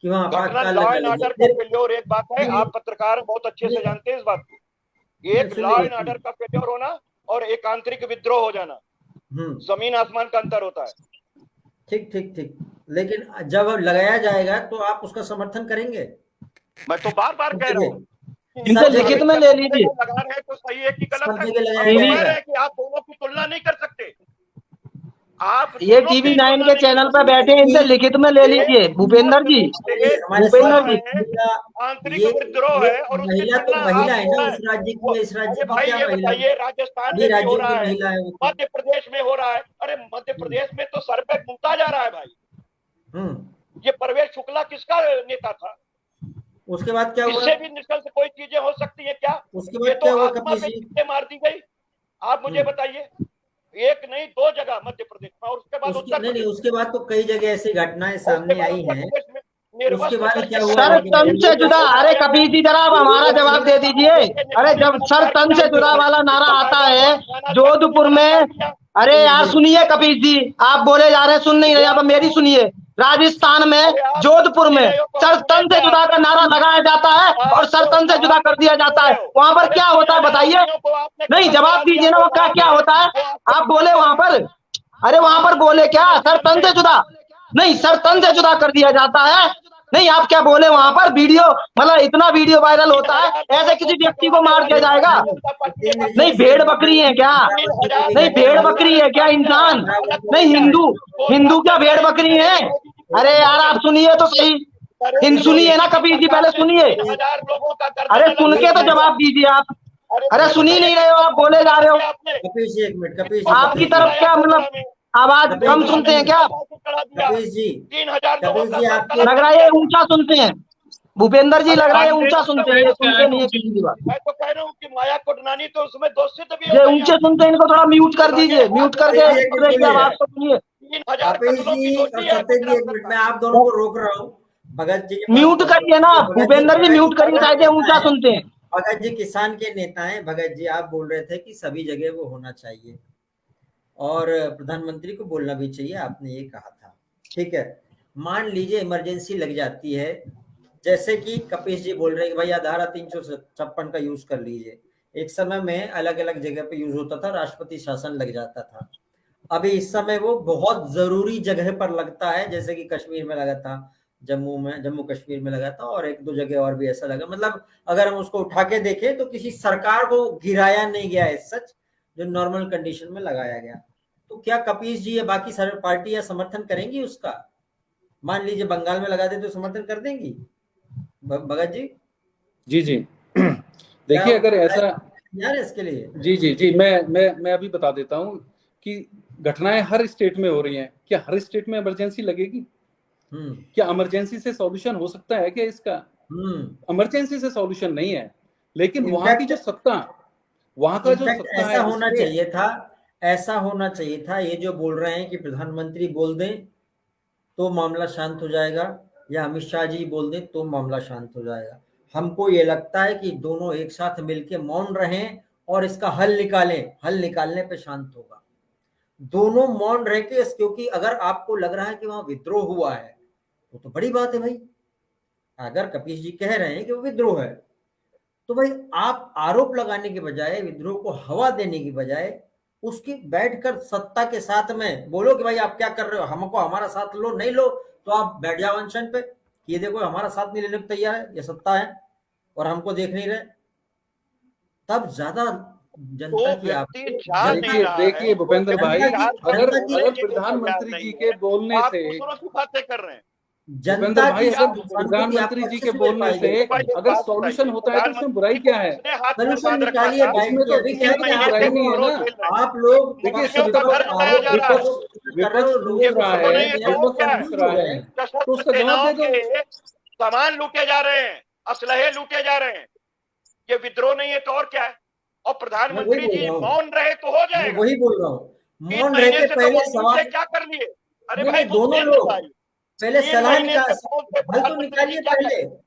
कि वहां आपातकाल
लॉ एंड ऑर्डर का फेल्योर एक बात है, आप पत्रकार बहुत अच्छे से जानते हैं इस बात को। एक लॉ एंड ऑर्डर का फेल्योर होना और एक आंतरिक विद्रोह हो जाना, जमीन आसमान का अंतर होता है।
ठीक ठीक ठीक, लेकिन जब लगाया जाएगा तो आप उसका समर्थन करेंगे?
मैं तो बार बार कह रहा हूँ,
इनसे लिखित में ले लीजिए।
लगा रहे हैं तो सही है कि गलत है, कि आप दोनों की तुलना नहीं कर सकते। आप
ये टीवी 9 के चैनल पर बैठे, इनसे लिखित में ले लीजिए भूपेंद्र जी।
आंतरिक विद्रोह है और
महिला तो महिला है ना उस राज्य की, इस राज्य
भाई ये बताइए, राजस्थान में हो रहा है, मध्य प्रदेश में हो रहा है। अरे मध्य प्रदेश में तो सर पे घूमता जा रहा है भाई। ये परवेश शुक्ला किसका नेता था?
उसके बाद क्या हुआ?
इससे भी निष्कर्ष कोई चीजें हो सकती है क्या?
उसके बाद क्या हुआ? कपिल जी
मार दी गई, आप मुझे बताइए। एक नहीं दो जगह मध्य प्रदेश में, और उसके बाद उत्तर
नहीं, उसके बाद तो कई जगह ऐसी घटनाएं सामने आई हैं। उसके बाद क्या हुआ?
सर तन से जुदा, अरे कपिल जी जरा अब हमारा जवाब दे दीजिए। अरे जब सर तन से जुदा वाला नारा आता है जोधपुर में, अरे यार सुनिए कपिल जी, आप बोले जा रहे हैं, सुन नहीं रहे, अब मेरी सुनिए। राजस्थान में जोधपुर में सर तन से जुदा का नारा लगाया जाता है और सर तन से जुदा कर दिया जाता है। वहां पर क्या होता है बताइए? नहीं जवाब दीजिए ना, वो क्या होता है? आप बोले वहां पर, अरे वहां पर बोले क्या? सर तन से जुदा नहीं, सर तन से जुदा कर दिया जाता है। नहीं आप क्या बोले वहां पर? वीडियो मतलब इतना वीडियो वायरल होता है, ऐसे किसी व्यक्ति को मार दिया जाएगा? नहीं भेड़ बकरी है क्या? नहीं भेड़ बकरी है क्या इंसान? नहीं हिंदू क्या भेड़ बकरी है? अरे यार आप सुनिए तो सही, सुनिए ना कपिल जी, पहले सुनिए। अरे सुन के तो जवाब दीजिए आप। अरे सुन ही नहीं रहे हो, आप बोले जा रहे हो।
कपिल जी एक मिनट, कपिल जी
आपकी तरफ क्या मतलब आवाज कम सुनते हैं क्या?
कपिल जी
3000
आपके
लग रहा है ऊंचा सुनते हैं भूपेंद्र जी, लग रहा है ऊंचा सुनते हैं, सुनते नहीं है किसी की बात।
मैं तो कह रहा हूँ कि माया कोडनानी तो उसमें दोषित भी
ये ऊंचे सुनते हैं, इनको थोड़ा म्यूट कर दीजिए, म्यूट करके आवाज को सुनिए।
कपिल जी और सत्य जी एक मिनट, मैं आप दोनों को रोक रहा हूँ। भगत जी
म्यूट करिए ना भूपेंद्र जी, म्यूट करिए, शायद ऊंचा सुनते हैं।
भगत जी किसान के नेता हैं। भगत जी आप बोल रहे थे कि सभी जगह वो होना चाहिए और प्रधानमंत्री को बोलना भी चाहिए, आपने ये कहा था, ठीक है। मान लीजिए इमरजेंसी लग जाती है, जैसे कि कपिल जी बोल रहे हैं कि भाई धारा 356 का यूज कर लीजिए। एक समय में अलग अलग जगह पे यूज होता था, राष्ट्रपति शासन लग जाता था। अभी इस समय वो बहुत जरूरी जगह पर लगता है, जैसे कि कश्मीर में लगा था, जम्मू कश्मीर में लगा था और एक दो जगह और भी ऐसा लगा। मतलब अगर हम उसको उठा के देखें तो किसी सरकार को गिराया नहीं गया है सच, जो नॉर्मल कंडीशन में लगाया गया। तो क्या कपिल जी या बाकी सारी पार्टियां समर्थन करेंगी उसका? मान लीजिए बंगाल में लगा दे तो समर्थन कर देंगी भगत जी?
जी जी देखिए अगर ऐसा
यार इसके लिए
जी मैं अभी बता देता हूँ कि घटनाएं हर स्टेट में हो रही हैं। क्या हर स्टेट में इमरजेंसी लगेगी? क्या इमरजेंसी से सॉल्यूशन हो सकता है क्या इसका? इमरजेंसी से सॉल्यूशन नहीं है, लेकिन वहां की जो सत्ता, वहां का जो सत्ता
ऐसा होना चाहिए था, ऐसा होना चाहिए था। ये जो बोल रहे हैं कि प्रधानमंत्री बोल दें तो मामला शांत हो जाएगा या अमित शाह जी बोल दें तो मामला शांत हो जाएगा। हमको ये लगता है कि दोनों एक साथ मिलकर मौन रहें और इसका हल निकालें। हल निकालने पे शांत होगा। दोनों मौन रह के, क्योंकि अगर आपको लग रहा है कि वहां विद्रोह हुआ है तो बड़ी बात है भाई। अगर कपिल जी कह रहे हैं कि वो विद्रोह है तो भाई आप आरोप लगाने के बजाय, विद्रोह को हवा देने की बजाय उसकी बैठकर सत्ता के साथ में बोलो कि भाई आप क्या कर रहे हो, हमको हमारा साथ लो, नहीं लो तो आप बैठ जाओ अनशन पे, ये देखो हमारा साथ नहीं लेने को तैयार है, ये सत्ता है और हमको देख नहीं रहे। तब ज्यादा जनता की
व्यक्ति
आपकी
जा नहीं
देखिए
रहा
देखिए
है,
भूपेंद्र भाई,
जनता की-
अगर
जनता की-
अगर प्रधानमंत्री जी के बोलने
आप
से,
दूसरों की बातें कर रहे हैं।
भूपेंद्र
जनता
भाई,
की
अगर
सहानुभूति
प्रधानमंत्री
आपको
जी
अच्छे
के
से
बोलने
मिल
से
पाएगी।
अगर सॉल्यूशन होता है तो इसमें बुराई क्या है?
किसने हाथ में
सॉल्यूशन
बांध रखा
निकालिए
था?
बैठ
इसमें
के।
तो
अभी क्या है कि
तीन
आप
बुराई नहीं है
लोग
ना।
खेल रहे हैं।
आप लोग
देखिए
मंत्रियों
सब
का
तरफ
घर जलाया जा रहा है।
विपक्ष
लोगों
पूछ रहा
को
है,
नहीं है तो और
विपक्ष
क्या है?
पूछ रहा है, तो
सशस्त्र
उसका जवाब
सेनाओं
दे दो।
के सामान लूटे जा रहे हैं, असलहे लूटे जा रहे हैं। ये विद्रोह नहीं है तो और क्या है? और प्रधानमंत्री जी मौन रहे तो हो
मैं
जाएगा।
वही बोल रहा हूँ।
3
मौन
महीने
रहते
से तो
पहले
मौन
सवाल
से क्या कर लिए? अरे
नहीं,
भाई
नहीं, दोनों
मुझे
लोग
बताइए,
पहले
3
सलाह
महीने
निकाल
से मौन से
भाई तो
प्रधानमंत्री जी
निकालिए
क्या
पहले।
करें?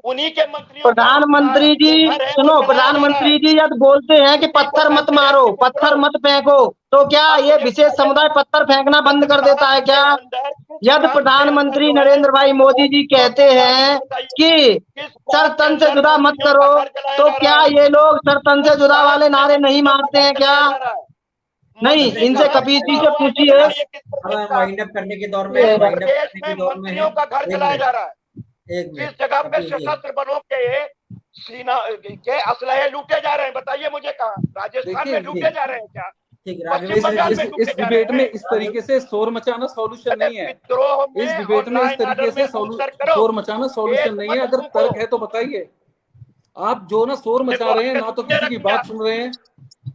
उन्हीं के मंत्रियों का
प्रधानमंत्री जी
जो घर है, वो
सुनो,
जलाया जा रहा
प्रधानमंत्री
है।
जी यदि बोलते हैं कि पत्थर मत मारो, पत्थर मत फेंको, तो क्या ये विशेष समुदाय पत्थर फेंकना बंद कर देता है क्या? यदि प्रधानमंत्री नरेंद्र भाई मोदी जी कहते हैं कि सरतन से जुदा मत करो, तो क्या ये लोग सरतन से जुदा वाले नारे नहीं मारते हैं क्या? नहीं, इनसे कपिल जी से पूछिए।
अब हम वाइंड अप करने के दौर में वाइंड अप करने के दौर में है।
मंत्रियों का घर जलाया जा रहा है।
एक
जिस
मिनट
जगह पे
कपिल जी,
सशस्त्र बलों के सीना के असलहे लूटे जा रहे हैं, बताइए मुझे कहाँ? राजस्थान में लूटे जा रहे हैं क्या?
ठीक
पश्चिम बंगाल में
इस
लूटे जा
डिबेट
रहे
में
हैं।
इस तरीके से शोर मचाना सॉल्यूशन नहीं है।
विद्रोह में
इस डिबेट
और
में
लॉ
इस
एंड
तरीके
ऑर्डर
से
में अंतर करो।
शोर मचाना सॉल्यूशन नहीं है। अगर तर्क है तो बताइए। आप जो ना शोर मचा रहे हैं, ना तो किसी की बात सुन रहे हैं,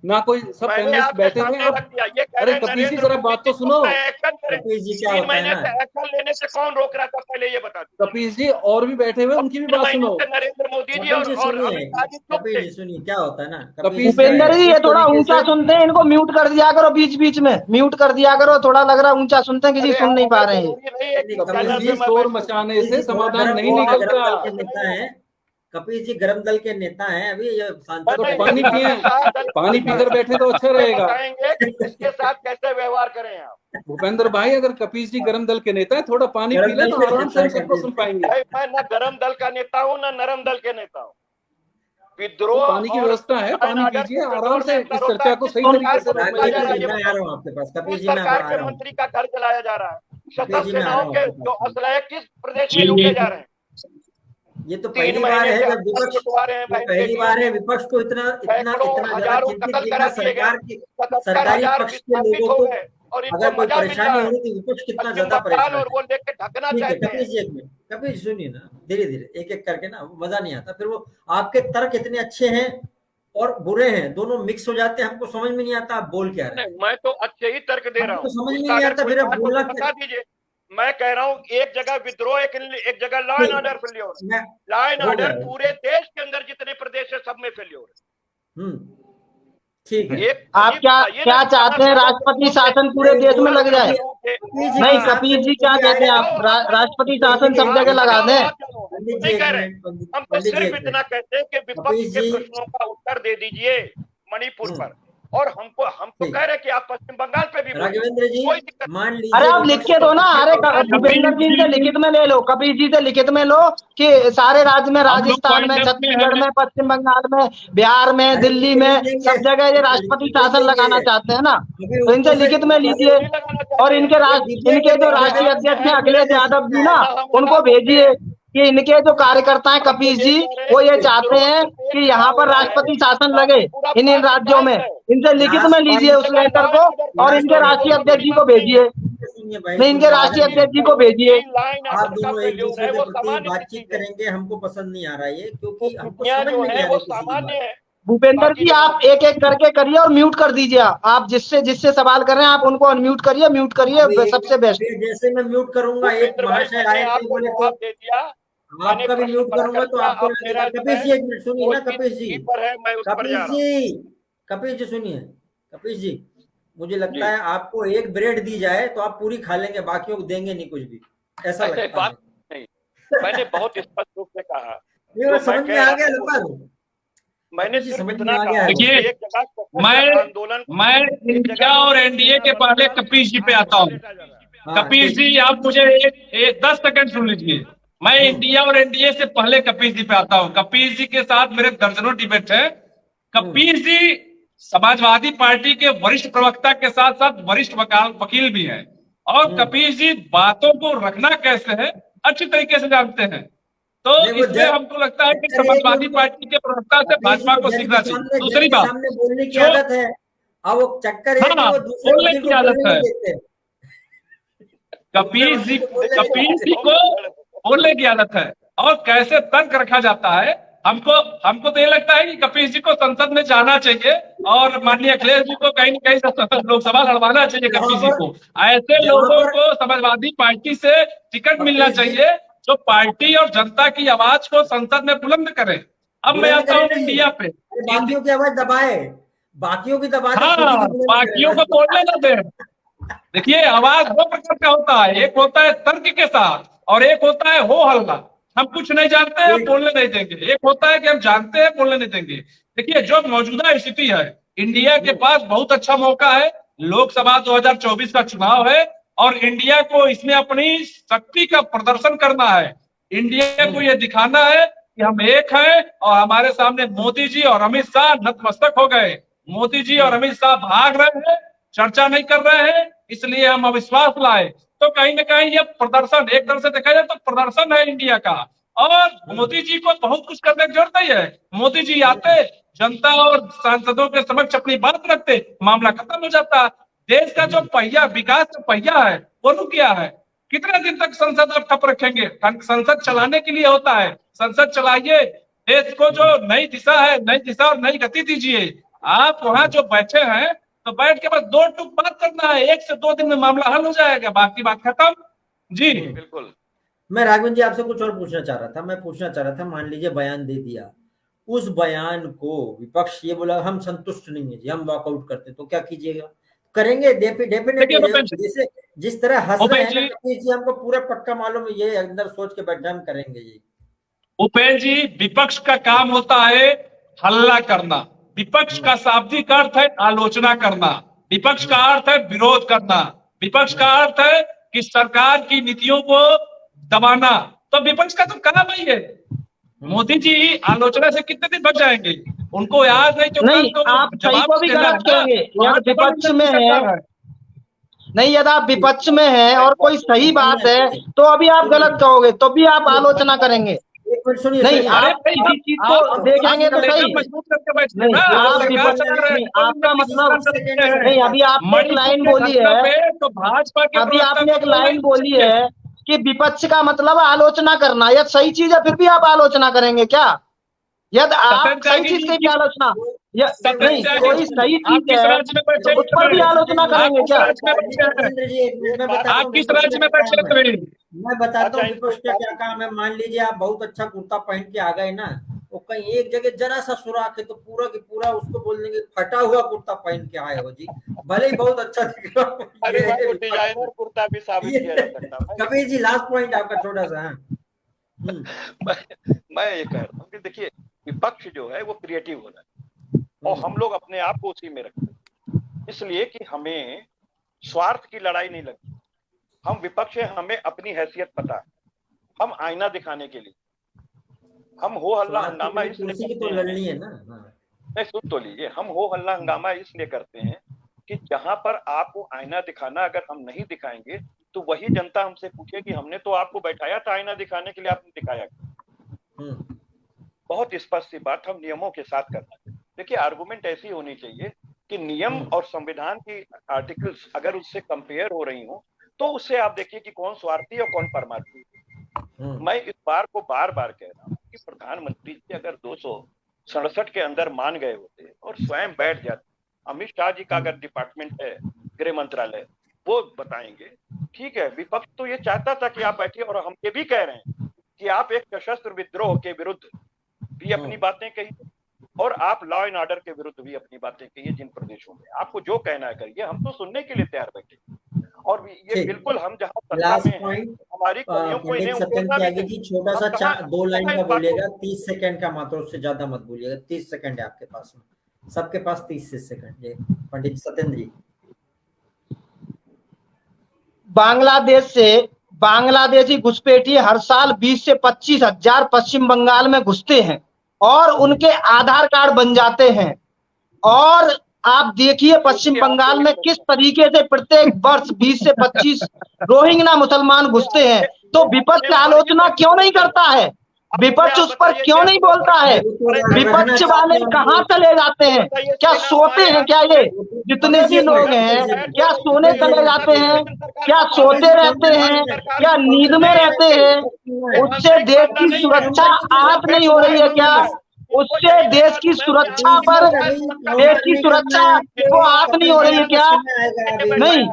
ना कोई, सब
मैंने
पैनलिस्ट
आपके
बैठे हुए
सामने
हैं।
रख दिया। ये कह
अरे
रहे हैं
कपिल जी
नरेंद्र
जरा बात तो
मोदी
सुनो।
एक्शन करें।
कपिल जी क्या
3
होता है
महीने
ना,
से एक्शन लेने से कौन रोक रहा था, पहले ये बता दो।
कपिल जी और भी बैठे हुए, उनकी भी
3
बात
महीने
सुनो।
से नरेंद्र मोदी जी
कपिल जी
और
सुनिए,
अमित शाह जी चुप
कपिल
थे।
जी सुनिए, क्या होता है ना
कपिल
भूपेंद्र जी, ये थोड़ा ऊंचा सुनते हैं, इनको म्यूट कर दिया करो, बीच बीच में म्यूट कर दिया करो। थोड़ा लग रहा है ऊंचा सुनते हैं, किसी सुन नहीं पा रहे हैं।
कपिल जी शोर मचाने से समाधान नहीं
गरम
निकलता।
दल के नेता है। कपिल जी गरम दल के नेता हैं। अभी ये सांसद
तो
हैं।
पानी पिए, पानी पीकर बैठे तो अच्छा रहेगा।
बताएंगे कि किसके साथ कैसे व्यवहार करें आप।
भूपेंद्र भाई, अगर कपिल जी गरम दल के नेता है, थोड़ा पानी पी ले तो आराम से हम सबको सुन पाएंगे।
मैं न गरम दल का नेता हूँ न नरम दल के नेता हूँ। विद्रोह
तो पानी की व्यवस्था है, पानी पीजिए आराम से। इस चर्चा को सही तरीके से
मैं आ रहा हूँ आपके पास। कपिल जी मैं
सरकार
आ
के
रहा हूँ।
मंत्री का घर जलाया जा रहा है।
कपिल जी
सशस्त्र
मैं आ रहा
सेनाओं
हूँ
के
आपके
जो
पास।
असलहे किस प्रदेश में लूटे जा रहे हैं?
ये तो
3
पहली बार
महीने
है
से
जब विपक्ष,
लुटवा रहे हैं।
पहली बार है विपक्ष को इतना इतना
सैकड़ों
इतना ज्यादा
हजारों
चिंतित
कत्ल
देखना।
करा दिए
सरकार
गए।
की
77,000
पक्ष के
विस्थापित
लोगों
हो
को
गए और इनको
अगर कोई
मजा मिल
परेशानी
रहा
हो
है।
रही थी, विपक्ष कितना
पश्चिम
ज्यादा
बंगाल
परेशान
और
है।
वो लेके ढकना
ठीक है
चाहते
कपिल
हैं।
जी, एक मिनट कपिल जी सुनिए ना, धीरे धीरे एक एक करके ना, मजा नहीं आता। फिर वो आपके तर्क इतने अच्छे हैं और बुरे हैं, दोनों मिक्स हो जाते हैं। हमको समझ में नहीं आता आप बोल क्या रहे हैं।
मैं तो अच्छे ही तर्क दे रहा
हमको
हूँ।
समझ में नहीं आता फिर आप बोलना
बता दीजिए। मैं कह रहा हूँ एक जगह विद्रोह, एक जगह law and order failure. Law and order पूरे देश के अंदर जितने प्रदेश है सब में फेल्योर।
ठीक है।
आप क्या चाहते हैं? राष्ट्रपति शासन पूरे देश में लग जाए? नहीं, कपिल जी क्या कहते हैं आप? राष्ट्रपति शासन सब जगह लगा दें?
नहीं कह रहे, हम तो सिर्फ इतना कहते हैं कि विपक्ष के प्रश्नों का उत्तर दे दीजिए मणिपुर पर। और हम तो कह रहे कि आप पश्चिम बंगाल पे भी
राघवेंद्र जी मान लीजिए,
अरे आप लिख के दो ना। अरे भूपेंद्र जी से लिखित में ले लो, कपिल जी से लिखित में लो कि सारे राज्य में, राजस्थान में, छत्तीसगढ़ में, पश्चिम बंगाल में, बिहार में, दिल्ली में, सब जगह ये राष्ट्रपति शासन लगाना चाहते हैं ना, तो इनसे लिखित में लीजिए। और इनके जो राष्ट्रीय अध्यक्ष हैं अखिलेश यादव जी ना, उनको भेजिए कि इनके जो कार्यकर्ता हैं कपिल जी, वो ये चाहते हैं कि यहाँ पर राष्ट्रपति शासन लगे इन राज्यों में। इनसे लिखित में लीजिए उस लेटर को और इनके राष्ट्रीय अध्यक्ष जी को भेजिए। नहीं, इनके राष्ट्रीय अध्यक्ष जी को भेजिए।
आप दोनों एक दूसरे के प्रति बातचीत करेंगे, हमको पसंद नहीं आ रहा है क्योंकि हमको समझ में नहीं आ रही किसी की बात।
भूपेंद्र जी आप एक एक करके करिए और म्यूट कर दीजिए। आप जिससे सवाल कर रहे हैं आप उनको अनम्यूट करिए, म्यूट करिए, सबसे बेस्ट।
जैसे मैं म्यूट करूंगा, एक महाशय आए थे बोले तो आपका भी म्यूट करूंगा तो आपको लगेगा। कपिल जी एक मिनट सुनिए ना, कपिल जी कपिल जी सुनिए। कपिल जी मुझे लगता है आपको एक ब्रेड दी जाए तो आप पूरी खा लेंगे, बाकियों को देंगे नहीं कुछ भी, ऐसा लगता है।
नहीं, मैंने बहुत स्पष्ट रूप से कहा,
ये समझ में आ गया लगभग।
मैंने सिर्फ इतना कहा।
देखिए, मैं इंडिया और एनडीए के पहले कपिल जी पे आता हूँ। कपिल जी आप मुझे एक 10 सेकंड सुन लीजिए। मैं इंडिया और एनडीए से पहले कपिल जी पे आता हूँ। कपिल जी के साथ मेरे दर्जनों डिबेट है। कपिल जी समाजवादी पार्टी के वरिष्ठ प्रवक्ता के साथ साथ वरिष्ठ वकील भी हैं और कपिल जी बातों को रखना कैसे है अच्छी तरीके से जानते हैं। तो
नहीं, वो
इसमें
जब
हमको लगता है कि
अरे
समाजवादी
उनको
पार्टी के प्रवक्ता से भाजपा को
जज
सीखना
के
चाहिए।
सामने
दूसरी बात,
सामने बोलने की
जो
आदत है। अब वो चक्कर है कि
हाँ
वो दूसरे
बोलने
वकील
की
को
आदत
बोलने
है,
नहीं देते।
कपिल जी
बोलने
को बोलने की आदत है, और कैसे तर्क रखा जाता है। हमको तो ये लगता है कि कपिल जी को संसद में जाना चाहिए और माननीय अखिलेश जी को कहीं न कहीं लोकसभा लड़वाना चाहिए। कपिल जी को, ऐसे लोगों को समाजवादी पार्टी से टिकट मिलना चाहिए जो पार्टी और जनता की आवाज को संसद में बुलंद करे। अब मैं आता हूँ इंडिया पे।
बाकियों की आवाज दबाए, बाकियों की दबा के खुद ही
हाँ,
बुलंद
बाकियों
करेगा।
को बोलने न दे। देखिए, आवाज दो प्रकार का होता है, एक होता है तर्क के साथ और एक होता है हो हल्ला। हम कुछ नहीं जानते हैं, हम बोलने नहीं देंगे। एक होता है कि हम जानते हैं, बोलने नहीं देंगे। देखिए, जो मौजूदा स्थिति है, इंडिया के पास बहुत अच्छा मौका है। लोकसभा 2024 का चुनाव है और इंडिया को इसमें अपनी शक्ति का प्रदर्शन करना है। इंडिया को यह दिखाना है कि हम एक हैं और हमारे सामने मोदी जी और अमित शाह नतमस्तक हो गए। मोदी जी और अमित शाह भाग रहे हैं, चर्चा नहीं कर रहे हैं, इसलिए हम अविश्वास लाए। तो कहीं ना कहीं ये प्रदर्शन, एक तरह से देखा जाए तो प्रदर्शन है इंडिया का। और मोदी जी को बहुत कुछ करने की जरूरत नहीं है। मोदी जी आते, जनता और सांसदों के समक्ष अपनी बात रखते, मामला खत्म हो जाता। देश का जो पहिया, विकास का पहिया है, वो रुक गया है। कितने दिन तक संसद आप ठप रखेंगे? संसद चलाने के लिए होता है, संसद चलाइए, देश को जो नई दिशा है, नई दिशा और नई गति दीजिए। आप वहां जो बैठे हैं, तो बैठ के बस दो टूक बात करना है, 1 से 2 दिन में मामला हल हो जाएगा, बाकी बात खत्म। जी
बिल्कुल।
मैं राघवन जी आपसे कुछ और पूछना चाह रहा था। मैं पूछना चाह रहा था, मान लीजिए बयान दे दिया, उस बयान को विपक्ष ये बोला हम संतुष्ट नहीं है जी, हम वॉकआउट करते, तो क्या कीजिएगा? करेंगे डेफिनेटली, जैसे जिस तरह हंस रहे हैं ना कपिल जी, हमको पूरा पक्का मालूम है, ये अंदर सोच के बैठे हम करेंगे जी।
उपेंद्र जी, विपक्ष का काम होता है हल्ला करना। विपक्ष का शाब्दिक अर्थ है आलोचना करना, विपक्ष का अर्थ है विरोध करना, विपक्ष का अर्थ है कि सरकार की नीतियों को दबाना। तो विपक्ष का तो काम ही है। मोदी जी आलोचना से कितने दिन बच जाएंगे? उनको याद नहीं, तो
नहीं, आप सही को भी गलत कहेंगे। यदि विपक्ष में है, नहीं, यदि आप विपक्ष में है और कोई सही बात है तो अभी आप गलत कहोगे, तो भी आप आलोचना करेंगे। नहीं, आप किसी चीज को देखेंगे तो सही नहीं। आप विपक्ष नहीं, आपका मतलब नहीं। अभी आपने एक लाइन बोली है,
तो भाजपा के
अभी आपने एक लाइन बोली है कि विपक्ष का मतलब आलोचना करना। यदि सही चीज है फिर भी आप आलोचना करेंगे क्या? यदि आप सही चीज की भी आलोचना, नहीं, कोई सही चीज है तो उस पर भी आलोचना करेंगे क्या?
आप किस राज्य में बैठे थे?
मैं बताता हूँ विपक्ष का क्या काम है। मान लीजिए आप बहुत अच्छा कुर्ता पहन के आ गए ना, वो कहीं एक जगह जरा सा सुराख है तो पूरा की पूरा उसको बोल देंगे फटा हुआ कुर्ता पहन के आए हो जी, भले ही बहुत अच्छा दिख रहा हो।
अरे वो डिजाइनर कुर्ता भी साबित किया जा सकता है।
कबीर जी लास्ट पॉइंट आपका छोटा सा।
मैं ये कह रहा हूँ कि देखिए, विपक्ष जो है वो क्रिएटिव होना है और हम लोग अपने आप को उसी में रखते हैं, इसलिए कि हमें स्वार्थ की लड़ाई नहीं लगती। हम विपक्ष है, हमें अपनी हैसियत पता है। हम आईना दिखाने के लिए, हम हो हल्ला हंगामा इसलिए
तो लड़नी है ना।
नहीं, सुन तो लीजिए, हम हो हल्ला हंगामा इसलिए करते हैं कि जहां पर आपको आईना दिखाना अगर हम नहीं दिखाएंगे तो वही जनता हमसे पूछेगी हमने तो आपको बैठाया था आईना दिखाने के लिए, आपने दिखाया क्या? बहुत स्पष्ट सी बात, हम नियमों के साथ करना है। देखिए, आर्गुमेंट ऐसी होनी चाहिए कि नियम और संविधान की आर्टिकल्स अगर उससे कंपेयर हो रही हो तो उससे आप देखिए कि कौन स्वार्थी और कौन परमार्थी। मैं इस बार को बार बार कह रहा हूँ कि प्रधानमंत्री जी अगर 267 के अंदर मान गए होते और स्वयं बैठ जाते, अमित शाह जी का अगर डिपार्टमेंट है गृह मंत्रालय वो बताएंगे, ठीक है। विपक्ष तो ये चाहता था कि आप बैठिए और हम ये भी कह रहे हैं कि आप एक सशस्त्र विद्रोह के विरुद्ध भी अपनी बातें कहिए और आप लॉ एंड ऑर्डर के विरुद्ध भी अपनी बातें कहिए। जिन प्रदेशों में आपको जो कहना है करिए, हम तो सुनने के लिए तैयार बैठे। और ये बिल्कुल हम जहां सत्ता में हैं, हमारी कमियों को इन्हें
जी छोटा सा 2 लाइन का बोलिएगा, 30 सेकंड का मात्र, उससे ज्यादा मत बोलिएगा। 30 सेकंड है आपके पास में, सबके पास 30 सेकंड। पंडित सत्येंद्र जी।
बांग्लादेश से बांग्लादेशी घुसपैठिए हर साल 20 से 25 हजार पश्चिम बंगाल में घुसते हैं और उनके आधार कार्ड बन जाते हैं। और आप देखिए पश्चिम बंगाल में किस तरीके से प्रत्येक वर्ष 20 से 25 रोहिंग्या मुसलमान घुसते हैं। तो विपक्ष आलोचना क्यों नहीं करता है? विपक्ष उस पर क्यों नहीं बोलता है? विपक्ष वाले कहाँ चले जाते हैं? क्या सोते हैं क्या? ये जितने भी लोग हैं क्या सोने चले जाते हैं? क्या सोते रहते हैं? क्या नींद में रहते हैं? उससे देश की सुरक्षा आहत नहीं हो रही है क्या? उससे देश की सुरक्षा पर, देश की सुरक्षा को आहत नहीं हो रही है क्या? नहीं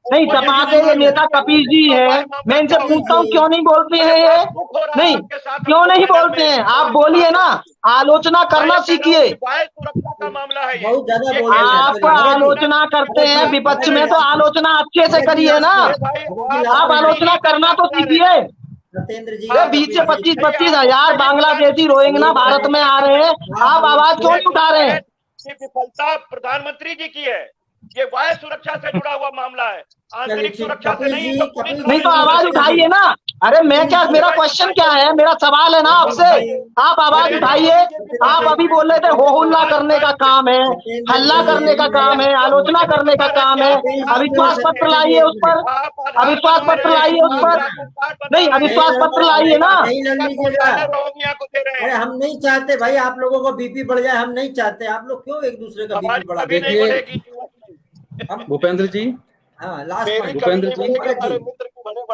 नहीं, सपा के ये नेता कपिल जी है, मैं इनसे पूछता हूँ क्यों नहीं बोलते हैं ये? नहीं, क्यों नहीं बोलते हैं? आप बोलिए ना, आलोचना करना सीखिए।
बहुत ज्यादा
आप आलोचना करते हैं विपक्ष में, तो आलोचना अच्छे से करिए ना। आप आलोचना करना तो सीखिए।
सत्येंद्र जी
20 से 25 हजार बांग्लादेशी रोहिंग्या भारत में आ रहे हैं, आप आवाज क्यों नहीं उठा रहे हैं?
विफलता प्रधानमंत्री जी की है, ये वायु सुरक्षा से जुड़ा हुआ मामला है, आंतरिक सुरक्षा से
नहीं तो आवाज उठाइए ना। अरे मैं क्या, मेरा क्वेश्चन क्या है, मेरा सवाल है ना आपसे, आप आवाज उठाइए। आप अभी बोल रहे थे हो हल्ला करने का काम है, हल्ला करने का काम है, आलोचना करने का काम है। अविश्वास पत्र लाइए उस पर, अविश्वास पत्र लाइए उस पर। नहीं, अविश्वास पत्र लाइए ना।
अरे हम नहीं चाहते भाई आप लोगों को बीपी बढ़ जाए, हम नहीं चाहते। आप लोग क्यों एक दूसरे का बीपी बढ़ा?
देखिए भूपेंद्र जी,
हाँ लास्ट
भूपेंद्र जी,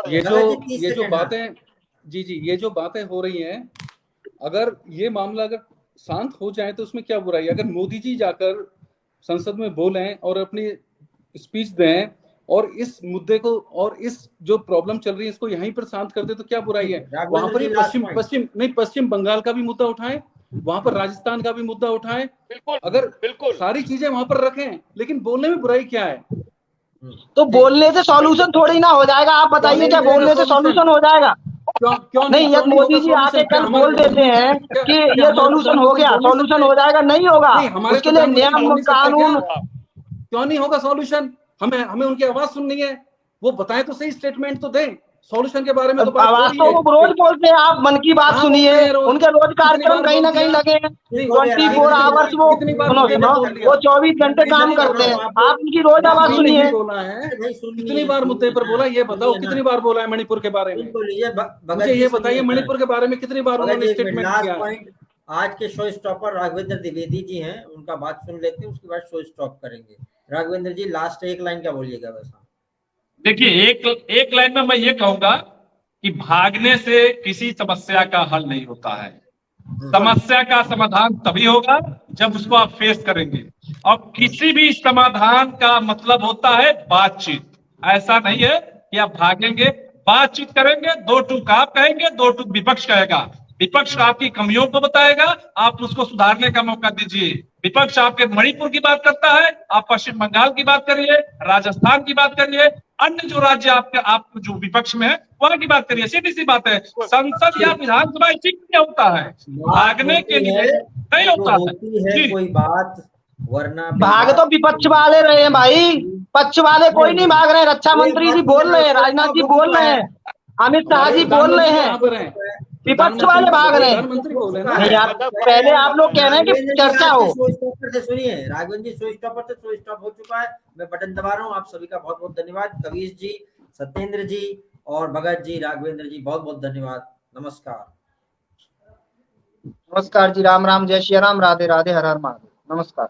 ये जो बातें ये जो बातें हो रही हैं, अगर ये मामला अगर शांत हो जाए तो उसमें क्या बुराई है? अगर मोदी जी जाकर संसद में बोलें और अपनी स्पीच दें और इस मुद्दे को और इस जो प्रॉब्लम चल रही है इसको यहीं पर शांत कर दे तो क्या बुराई है? वहां पर पश्चिम बंगाल का भी मुद्दा उठाएं, वहां पर राजस्थान का भी मुद्दा उठाएं, अगर सारी चीजें वहां पर रखें, लेकिन बोलने में बुराई क्या है?
तो बोलने से सॉल्यूशन थोड़ी ना हो जाएगा। आप बताइए क्या बोलने से सॉल्यूशन हो जाएगा?
क्यों
नहीं, यदि मोदी जी आके कल बोल देते हैं कि ये सॉल्यूशन हो गया, सॉल्यूशन हो जाएगा? नहीं होगा, उसके लिए नियम कानून।
क्यों नहीं होगा सॉल्यूशन? हमें उनकी आवाज सुननी है, वो बताएं तो सही, स्टेटमेंट तो दें। सॉल्यूशन के बारे में तो
आवाज तो वो रोज बोलते हैं। आप मन की बात सुनिए, उनके रोज कार्यक्रम कहीं ना कहीं लगे हैं। 24 आवर्स वो 24 घंटे काम करते हैं। आप उनकी रोज आवाज सुनिए।
कितनी बार मुद्दे पर बोला ये बताओ, कितनी बार बोला है मणिपुर के बारे में? मुझे ये बताइए मणिपुर के बारे में कितनी बार उन्होंने स्टेटमेंट किया?
आज के शो स्टॉपर राघवेंद्र द्विवेदी जी हैं, उनका बात सुन लेते हैं, उसके बाद शो स्टॉप करेंगे। राघवेंद्र जी लास्ट एक लाइन क्या बोलिएगा? वैसा
देखिए, एक लाइन में मैं ये कहूंगा कि भागने से किसी समस्या का हल नहीं होता है। समस्या का समाधान तभी होगा जब उसको आप फेस करेंगे, और किसी भी समाधान का मतलब होता है बातचीत। ऐसा नहीं है कि आप भागेंगे, बातचीत करेंगे, दो टूक आप कहेंगे, दो टूक विपक्ष कहेगा। विपक्ष आपकी कमियों को बताएगा, आप उसको सुधारने का मौका दीजिए। विपक्ष आपके मणिपुर की बात करता है, आप पश्चिम बंगाल की बात करिए, राजस्थान की बात करिए, अन्य जो राज्य आप जो विपक्ष में है वहां की बात करिए। सीधी सी बात है, संसद या विधानसभा इसी के लिए होता है, भागने के लिए नहीं होता है
कोई बात। वरना
भाग तो विपक्ष वाले रहे हैं भाई, पक्ष वाले कोई नहीं भाग रहे हैं। रक्षा मंत्री जी बोल रहे हैं, राजनाथ जी बोल रहे हैं, अमित शाह जी बोल रहे हैं, विपक्ष वाले भाग रहे हैं। नहीं यार, पहले आप लोग कह रहे हैं कि चर्चा हो।
सुनिए राघवेंद्र जी, शो स्टॉपर से शो स्टॉप हो चुका है, मैं बटन दबा रहा हूँ। आप सभी का बहुत बहुत धन्यवाद। कवीश जी, सत्येंद्र जी और भगत जी, राघवेंद्र जी, बहुत बहुत धन्यवाद। नमस्कार।
नमस्कार जी, राम राम, जय श्री राम, राधे राधे, हर हर महादेव। नमस्कार।